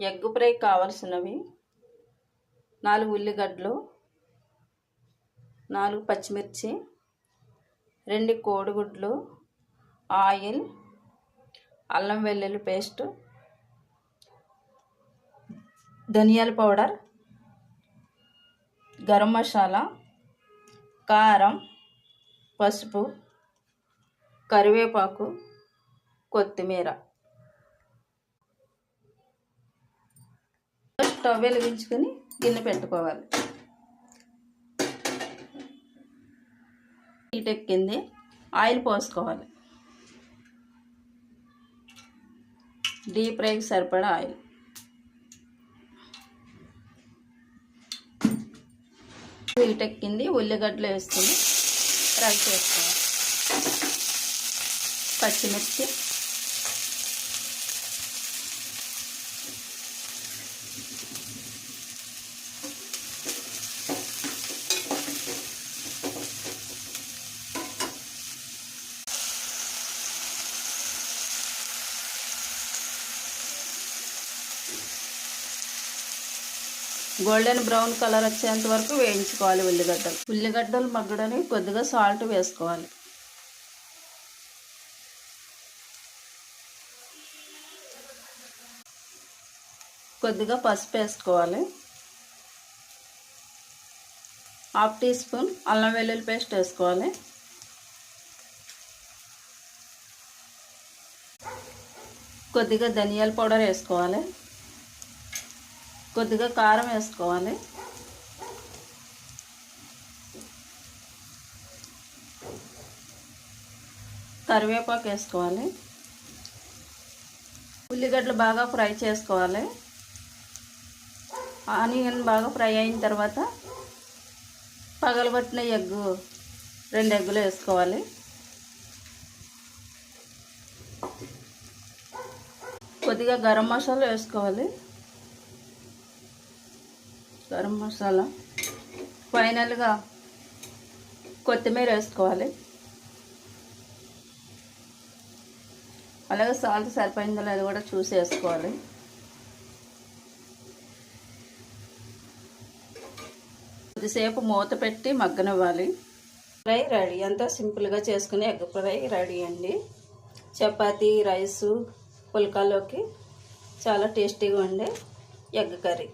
Egg fry కావాల్సినవి 4 ఉల్లిగడ్డలు, 4 పచ్చిమిర్చి, 2 కోడిగుడ్లు, ఆయిల్, అల్లం వెల్లుల్లి పేస్ట్, ధనియాల పౌడర్, గరం మసాలా, కారం, పసుపు, కరివేపాకు, కొత్తిమీర. స్టవ్ వెలిగించుకొని గిన్నె పెట్టుకోవాలి. హీట్ ఎక్కింది, ఆయిల్ పోసుకోవాలి. డీప్ ఫ్రైకి సరిపడా ఆయిల్. హీట్ ఎక్కింది, ఉల్లిగడ్డలు వేసుకొని ఫ్రై చేసుకోవాలి. పచ్చిమిర్చి, గోల్డెన్ బ్రౌన్ కలర్ వచ్చేంత వరకు వేయించుకోవాలి. ఉల్లిగడ్డలు మగ్గడానికి కొద్దిగా సాల్ట్ వేసుకోవాలి. కొద్దిగా పసుపు వేసుకోవాలి. 1/2 టీ స్పూన్ అల్లం వెల్లుల్లి పేస్ట్ వేసుకోవాలి. కొద్దిగా ధనియాల పౌడర్ వేసుకోవాలి. కొద్దిగా కారం వేసుకోవాలి. కరివేపాకు వేసుకోవాలి. ఉల్లిగడ్డలు బాగా ఫ్రై చేసుకోవాలి. ఆనియన్ బాగా ఫ్రై అయిన తర్వాత పగలగొట్టిన 2 ఎగ్గులు వేసుకోవాలి. కొద్దిగా గరం మసాలా వేసుకోవాలి. గరం మసాలా, ఫైనల్గా కొత్తిమీర వేసుకోవాలి. అలాగే సాల్ట్ సరిపోయిందో లేదో కూడా చూసి వేసుకోవాలి. కొద్దిసేపు మూత పెట్టి మగ్గనివ్వాలి. Fry ready. ఎంతో సింపుల్గా చేసుకుని ఎగ్ ఫ్రై రెడీ అండి. చపాతీ, రైసు, పుల్కాలోకి చాలా టేస్టీగా ఉండే ఎగ్ కర్రీ.